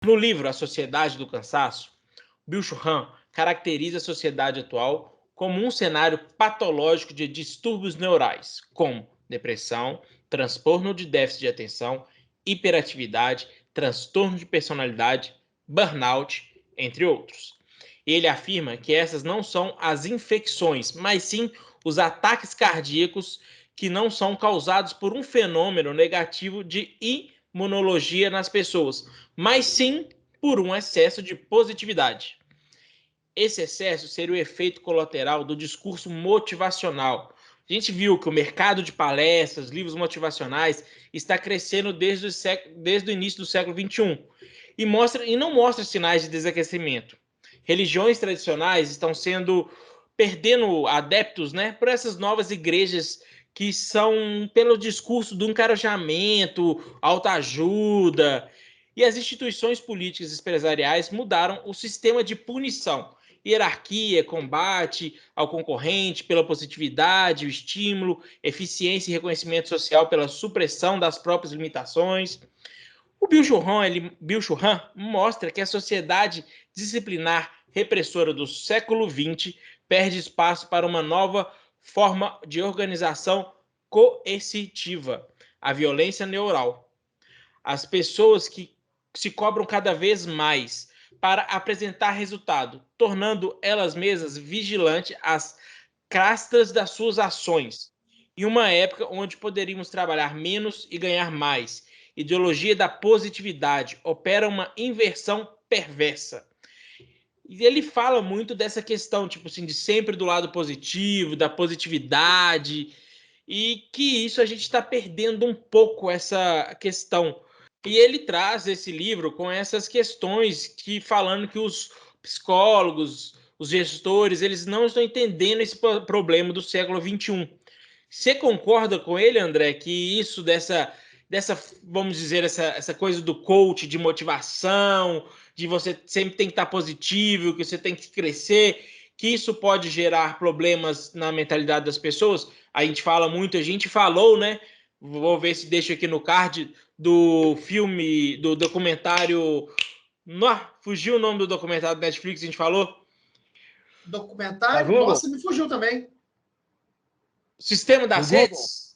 No livro A Sociedade do Cansaço, Byung-Chul Han caracteriza a sociedade atual como um cenário patológico de distúrbios neurais, como depressão, transtorno de déficit de atenção, hiperatividade, transtorno de personalidade, burnout, entre outros. Ele afirma que essas não são as infecções, mas sim os ataques cardíacos que não são causados por um fenômeno negativo de imunologia nas pessoas, mas sim por um excesso de positividade. Esse excesso seria o efeito colateral do discurso motivacional. A gente viu que o mercado de palestras, livros motivacionais, está crescendo desde o início do século XXI e não mostra sinais de desaquecimento. Religiões tradicionais estão perdendo adeptos, né, por essas novas igrejas que são pelo discurso do encorajamento, autoajuda, e as instituições políticas e empresariais mudaram o sistema de punição, hierarquia, combate ao concorrente pela positividade, o estímulo, eficiência e reconhecimento social pela supressão das próprias limitações. O Byung-Chul Han mostra que a sociedade disciplinar repressora do século XX perde espaço para uma nova forma de organização coercitiva, a violência neural. As pessoas que se cobram cada vez mais para apresentar resultado, tornando elas mesmas vigilantes às castas das suas ações. Em uma época onde poderíamos trabalhar menos e ganhar mais, ideologia da positividade opera uma inversão perversa. E ele fala muito dessa questão, tipo assim, de sempre do lado positivo, da positividade, e que isso a gente está perdendo um pouco essa questão. E ele traz esse livro com essas questões que falando que os psicólogos, os gestores, eles não estão entendendo esse problema do século XXI. Você concorda com ele, André, que isso dessa vamos dizer, essa coisa do coach, de motivação, de você sempre tem que estar positivo, que você tem que crescer, que isso pode gerar problemas na mentalidade das pessoas? A gente fala muito, a gente falou, né? Vou ver se deixo aqui no card do filme, do documentário. Fugiu o nome do documentário do Netflix, a gente falou? Da Documentário? Google? Nossa, me fugiu também. Sistema Do das Google? redes?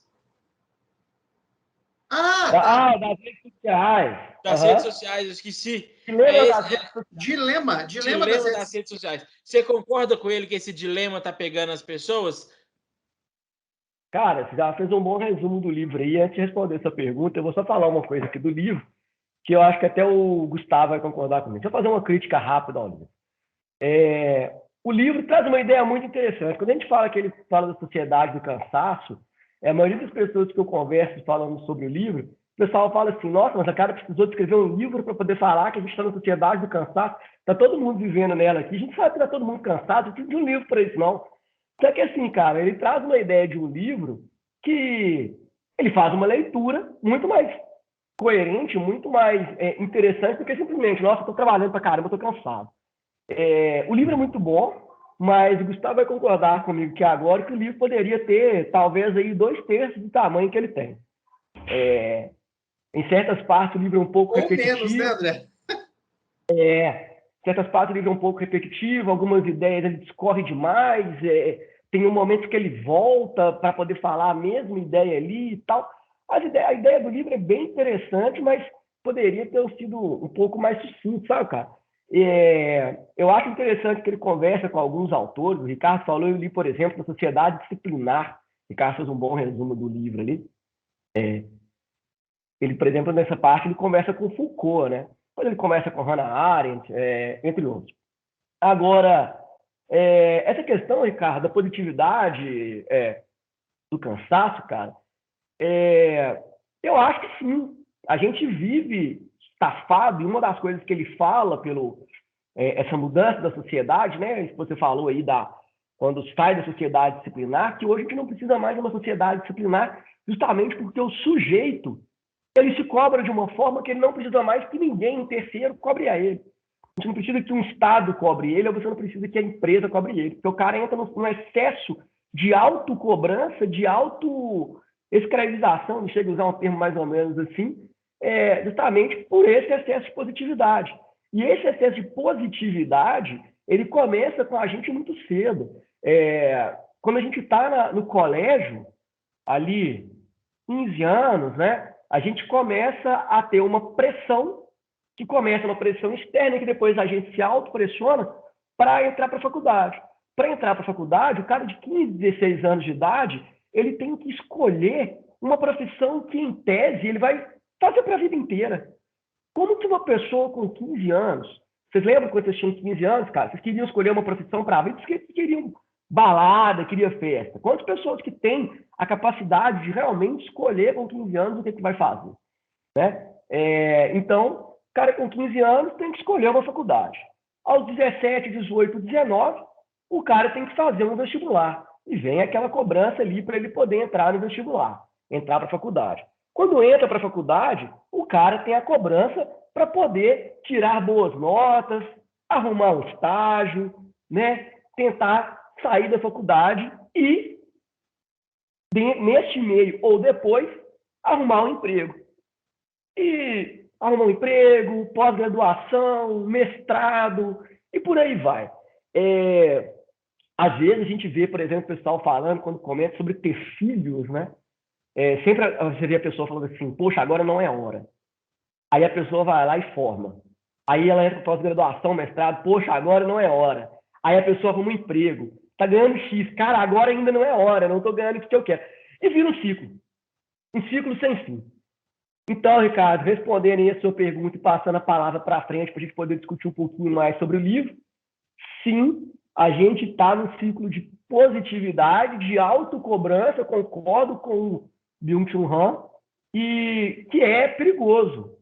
Tá. Das redes sociais. Das redes sociais, eu esqueci. Dilema das redes sociais. Dilema Dilema das redes sociais. Você concorda com ele que esse dilema tá pegando as pessoas? Cara, você já fez um bom resumo do livro aí. Antes de responder essa pergunta, eu vou só falar uma coisa aqui do livro, que eu acho que até o Gustavo vai concordar comigo. Deixa eu fazer uma crítica rápida ao livro. O livro traz uma ideia muito interessante. Quando a gente fala que ele fala da sociedade do cansaço, a maioria das pessoas que eu converso falando sobre o livro, o pessoal fala assim, nossa, mas a cara precisou de escrever um livro para poder falar que a gente está na sociedade do cansaço, está todo mundo vivendo nela aqui, a gente sabe que está todo mundo cansado, não precisa de um livro para isso, não. Só que assim, cara, ele traz uma ideia de um livro que ele faz uma leitura muito mais coerente, muito mais interessante do que simplesmente, nossa, estou trabalhando para caramba, estou cansado. O livro é muito bom, mas o Gustavo vai concordar comigo que agora que o livro poderia ter talvez aí 2/3 do tamanho que ele tem. Em certas partes o livro é um pouco repetitivo. Ou menos, né, André? Em certas partes o livro é um pouco repetitivo, algumas ideias ele discorre demais, tem um momento que ele volta para poder falar a mesma ideia ali e tal. A ideia do livro é bem interessante, mas poderia ter sido um pouco mais sucinto, sabe, cara? Eu acho interessante que ele conversa com alguns autores. O Ricardo falou, eu li, por exemplo, a Sociedade Disciplinar. O Ricardo fez um bom resumo do livro ali. Ele, por exemplo, nessa parte, ele conversa com Foucault, né? Depois ele conversa com Hannah Arendt, entre outros. Agora, essa questão, Ricardo, da positividade, do cansaço, cara, eu acho que sim. A gente vive estafado, e uma das coisas que ele fala essa mudança da sociedade, né? Isso que você falou aí quando sai da sociedade disciplinar, que hoje a gente não precisa mais de uma sociedade disciplinar, justamente porque o sujeito ele se cobra de uma forma que ele não precisa mais que ninguém, um terceiro, cobre a ele. Você não precisa que um Estado cobre ele, ou você não precisa que a empresa cobre ele. Porque o cara entra num excesso de autocobrança, de auto-escravização, chega a usar um termo mais ou menos assim, justamente por esse excesso de positividade. E esse excesso de positividade, ele começa com a gente muito cedo. Quando a gente está no colégio, ali, 15 anos, né, a gente começa a ter uma pressão, que começa uma pressão externa, que depois a gente se autopressiona para entrar para a faculdade. Para entrar para a faculdade, o cara de 15, 16 anos de idade, ele tem que escolher uma profissão que, em tese, ele vai fazer para a vida inteira. Como que uma pessoa com 15 anos, vocês lembram quando vocês tinham 15 anos, cara? Vocês queriam escolher uma profissão para a vida, vocês queriam balada, queriam festa. Quantas pessoas que têm a capacidade de realmente escolher com 15 anos o que vai fazer, né? Então, o cara com 15 anos tem que escolher uma faculdade. Aos 17, 18, 19, o cara tem que fazer um vestibular. E vem aquela cobrança ali para ele poder entrar no vestibular, entrar para a faculdade. Quando entra para a faculdade, o cara tem a cobrança para poder tirar boas notas, arrumar um estágio, né? Tentar sair da faculdade e, neste meio ou depois, arrumar um emprego. E arrumar um emprego, pós-graduação, mestrado, e por aí vai. Às vezes a gente vê, por exemplo, o pessoal falando, quando comenta sobre ter filhos, né? Sempre você vê a pessoa falando assim, poxa, agora não é hora. Aí a pessoa vai lá e forma. Aí ela entra para pós-graduação, mestrado, poxa, agora não é hora. Aí a pessoa arruma um emprego, tá ganhando X, cara, agora ainda não é hora, não tô ganhando o que eu quero. E vira um ciclo sem fim. Então, Ricardo, respondendo aí a sua pergunta e passando a palavra para frente para a gente poder discutir um pouquinho mais sobre o livro, sim, a gente está num ciclo de positividade, de autocobrança, concordo com o Byung-Chul Han, e que é perigoso.